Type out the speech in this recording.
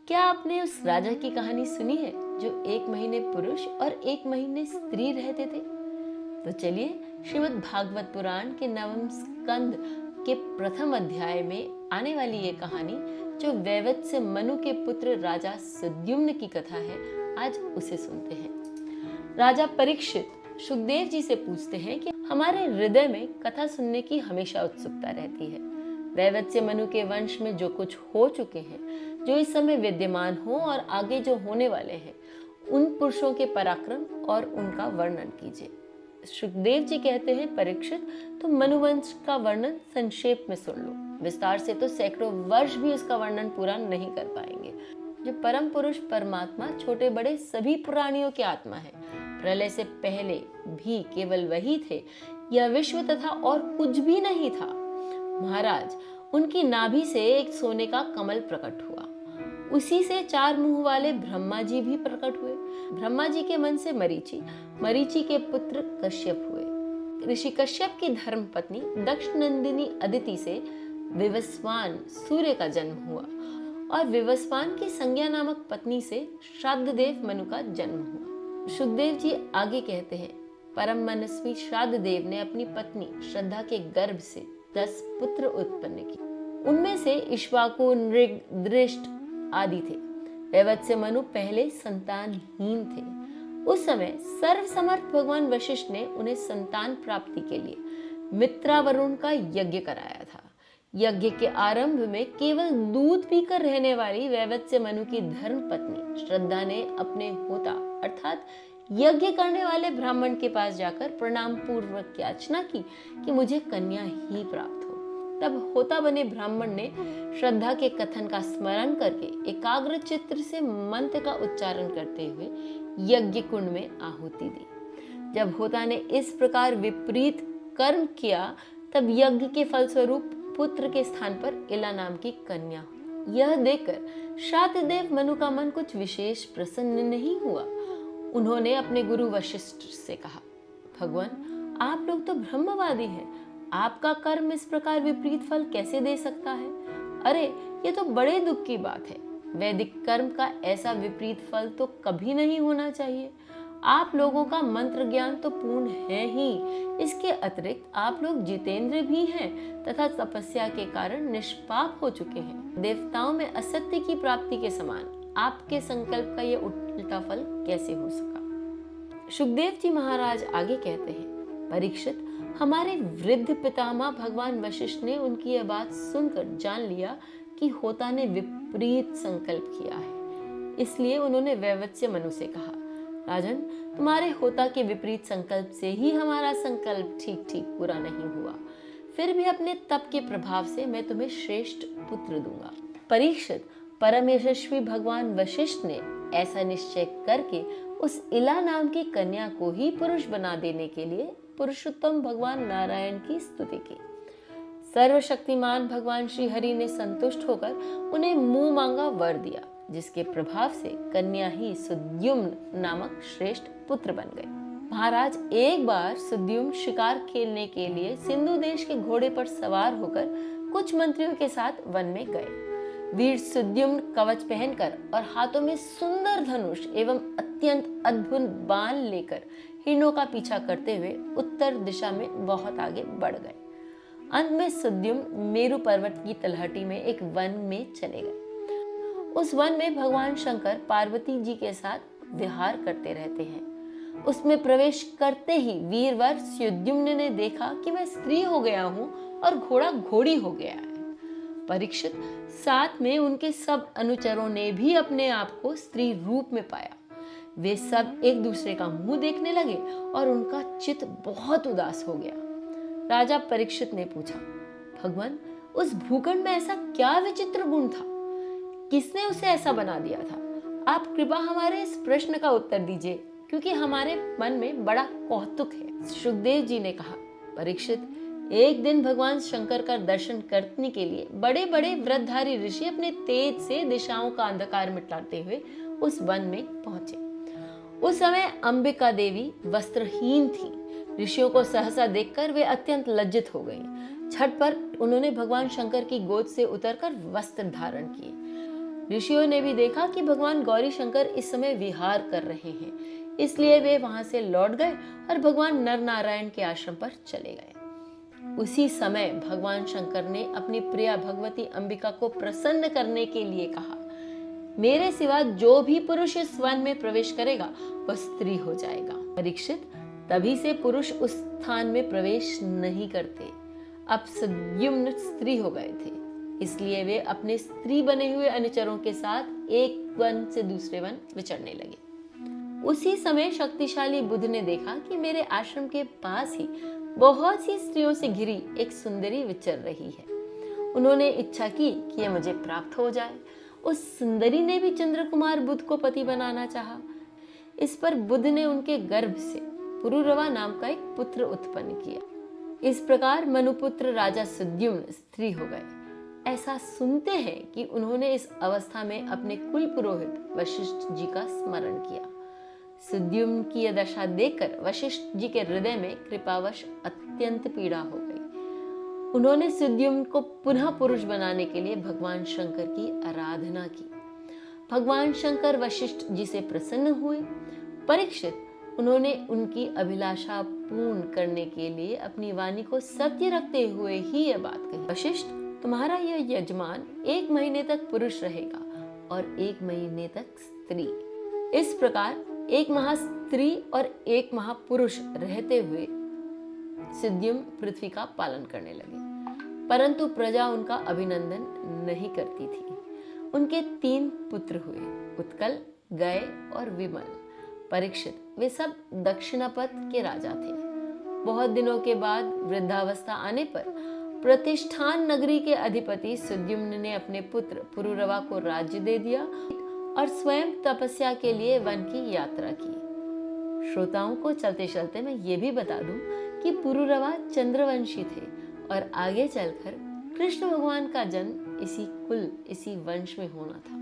क्या आपने उस राजा की कहानी सुनी है जो 1 महीने पुरुष और 1 महीने स्त्री रहते थे? तो चलिए श्रीमद् भागवत पुराण के 9वें स्कंद के प्रथम अध्याय में आने वाली ये कहानी जो वैवत्स्य मनु के पुत्र राजा सुद्युम्न की कथा है, आज उसे सुनते हैं। राजा परीक्षित सुखदेव जी से पूछते हैं कि हमारे हृदय में कथा सुनने की हमेशा उत्सुकता रहती है। वैवत्स्य मनु के वंश में जो कुछ हो चुके हैं, जो इस समय विद्यमान हो और आगे जो होने वाले हैं, उन पुरुषों के पराक्रम और उनका वर्णन कीजिए। सुखदेव जी कहते हैं, परीक्षित तुम मनुवंश का वर्णन संक्षेप में सुन लो, विस्तार से तो सैकड़ों वर्ष भी उसका वर्णन पूरा नहीं कर पाएंगे। जो परम पुरुष परमात्मा छोटे बड़े सभी प्राणियों की आत्मा है, प्रलय से पहले भी केवल वही थे, यह विश्व तथा और कुछ भी नहीं था। महाराज, उनकी नाभि से एक सोने का कमल प्रकट हुआ, उसी से 4 मुंह वाले ब्रह्मा जी भी प्रकट हुए। ब्रह्मा जी के मन से मरीचि, मरीचि के पुत्र कश्यप हुए। ऋषि कश्यप की धर्म पत्नी दक्ष नंदिनी अदिति से विवस्वान सूर्य का जन्म हुआ और विवस्वान की संज्ञा नामक पत्नी से श्राद्धदेव मनु का जन्म हुआ। सुखदेव जी आगे कहते हैं, परम मनस्वी श्राद्धदेव ने अपनी पत्नी श्रद्धा के गर्भ से 10 पुत्र उत्पन्न किए। उनमें से इक्ष्वाकु, नृग, दृष्ट आदि थे। वैवत्स्य मनु पहले संतानहीन थे। उस समय सर्वसमर्थ भगवान वशिष्ठ ने उन्हें संतान प्राप्ति के लिए मित्रावरुण का यज्ञ कराया था। यज्ञ के आरंभ में केवल दूध पीकर रहने वाली वैवत्स्य मनु की धर्म पत्नी श्रद्धा ने अपने होता अर्थात यज्ञ करने वाले ब्राह्मण के पास जाकर प्रणाम पूर्वक याचना की कि मुझे कन्या ही प्राप्त हो। तब होता बने ब्राह्मण ने श्रद्धा के कथन का स्मरण करके एकाग्र चित्त से मंत्र का उच्चारण करते हुए यज्ञ कुंड में आहुति दी। जब होता ने इस प्रकार विपरीत कर्म किया, तब यज्ञ के फलस्वरूप पुत्र के स्थान पर इला नाम की कन्या हुई। यह देखकर श्राद्धदेव मनु का मन कुछ विशेष प्रसन्न नहीं हुआ। उन्होंने अपने गुरु वशिष्ठ से कहा, भगवान, आप लोग तो ब्रह्मवादी हैं, आपका कर्म इस प्रकार विपरीत फल कैसे दे सकता है? अरे, ये तो बड़े दुख की बात है। वैदिक कर्म का ऐसा विपरीत फल तो कभी नहीं होना चाहिए। आप लोगों का मंत्र ज्ञान तो पूर्ण है ही, इसके अतिरिक्त आप लोग जितेंद्र भी हैं तथा तपस्या के कारण निष्पाप हो चुके हैं। देवताओं में असत्य की प्राप्ति के समान आपके संकल्प का ये उल्टा फल कैसे हो सका? सुखदेव जी महाराज आगे कहते हैं, परीक्षित, हमारे वृद्ध पितामह भगवान वशिष्ठ ने उनकी यह बात सुनकर जान लिया कि होता ने विपरीत संकल्प किया है। इसलिए उन्होंने वैवत्स्य मनु से कहा, राजन, तुम्हारे होता के विपरीत संकल्प से ही हमारा संकल्प ठीक ठीक पूरा नहीं हुआ। फिर भी अपने तप के प्रभाव से मैं तुम्हें श्रेष्ठ पुत्र दूंगा। परीक्षित, परम यशस्वी भगवान वशिष्ठ ने ऐसा निश्चय करके उस इला नाम की कन्या को ही पुरुष बना देने के लिए पुरुषोत्तम भगवान नारायण की स्तुति की। सर्वशक्तिमान भगवान श्री हरि ने संतुष्ट होकर उन्हें मुंह मांगा वर दिया, जिसके प्रभाव से कन्या ही सुद्युम्न नामक श्रेष्ठ पुत्र बन गए। महाराज, एक बार सुद्युम्न शिकार खेलने के लिए सिंधु देश के घोड़े पर सवार होकर कुछ मंत्रियों के साथ वन में गए। वीर सुद्युम्न कवच पहनकर और हाथों में सुंदर धनुष एवं अत्यंत अद्भुत बाण लेकर हिरणों का पीछा करते हुए उत्तर दिशा में बहुत आगे बढ़ गए। अंत में सुद्युम्न मेरु पर्वत की तलहटी में एक वन में चले गए। उस वन में भगवान शंकर पार्वती जी के साथ विहार करते रहते हैं। उसमें प्रवेश करते ही वीरवर सुद्युम्न ने देखा कि मैं स्त्री हो गया हूँ और घोड़ा घोड़ी हो गया है। परीक्षित, साथ में उनके सब अनुचरों ने भी अपने आप को स्त्री रूप में पाया। वे सब एक दूसरे का मुंह देखने लगे और उनका चित्त बहुत उदास हो गया। राजा परीक्षित ने पूछा, भगवान, उस भूखंड में ऐसा क्या विचित्र गुण था? किसने उसे ऐसा बना दिया था? आप कृपा हमारे इस प्रश्न का उत्तर दीजिए, क्योंकि हमारे मन में बड़ा कौतुक है। सुखदेव जी ने कहा, परीक्षित, एक दिन भगवान शंकर का दर्शन करने के लिए बड़े बड़े व्रतधारी ऋषि अपने तेज से दिशाओं का अंधकार मिटाते हुए उस वन में पहुंचे। उस समय अंबिका देवी वस्त्रहीन थी। ऋषियों को सहसा देखकर वे अत्यंत लज्जित हो गई। झटपट उन्होंने भगवान शंकर की गोद से उतरकर वस्त्र धारण किए। ऋषियों ने भी देखा कि भगवान गौरी शंकर इस समय विहार कर रहे हैं, इसलिए वे वहां से लौट गए और भगवान नर नारायण के आश्रम पर चले गए। उसी समय भगवान शंकर ने अपनी प्रिया भगवती अंबिका को प्रसन्न करने के लिए कहा, मेरे सिवा जो भी पुरुष इस वन में प्रवेश करेगा वह स्त्री हो जाएगा। परीक्षित, तभी से पुरुष उस स्थान में प्रवेश नहीं करते। अब सद्युम्न स्त्री हो गए थे, इसलिए वे अपने स्त्री बने हुए अनुचरों के साथ एक वन से दूसरे वन विचरने लगे। उसी समय शक्तिशाली बुध ने देखा कि मेरे आश्रम के पास ही बहुत सी स्त्रियों से घिरी एक सुंदरी विचर रही है। उन्होंने इच्छा की कि यह मुझे प्राप्त हो जाए। उस सुंदरी ने भी चंद्रकुमार बुध को पति बनाना चाहा। इस पर बुध ने उनके गर्भ से पुरुरवा नाम का एक पुत्र उत्पन्न किया। इस प्रकार मनुपुत्र राजा सद्युम्न स्त्री हो गए। ऐसा सुनते हैं कि उन्होंने इस अवस्था में अपने कुल पुरोहित वशिष्ठ जी का स्मरण किया। सद्युम्न की यह दशा देखकर वशिष्ठ जी के हृदय में कृपावश अत्यंत पीड़ा हो गई। उन्होंने सद्युम्न को पुनः पुरुष बनाने के लिए भगवान शंकर की आराधना की। भगवान शंकर वशिष्ठ जी से प्रसन्न हुए। परीक्षित, उन्होंने उनकी अभिलाषा पूर्ण करने के लिए अपनी वाणी को सत्य रखते हुए ही यह बात कही, वशिष्ठ, तुम्हारा यह यजमान 1 महीने तक पुरुष रहेगा और 1 महीने तक स्त्री। इस प्रकार 1 माह स्त्री और 1 माह पुरुष रहते हुए सद्युम्न पृथ्वी का पालन करने लगे, परंतु प्रजा उनका अभिनंदन नहीं करती थी। उनके 3 पुत्र हुए, उत्कल, गय और विमल। परीक्षित, वे सब दक्षिणापथ के राजा थे। बहुत दिनों के बाद वृद्धावस्था आने पर प्रतिष्ठान नगरी के अधिपति सद्युम्न ने अपने पुत्र पुरुरवा को राज्य दे दिया और स्वयं तपस्या के लिए वन की यात्रा की। श्रोताओं को चलते चलते मैं ये भी बता दूं कि पुरुरवा चंद्रवंशी थे और आगे चलकर कृष्ण भगवान का जन्म इसी वंश में होना था।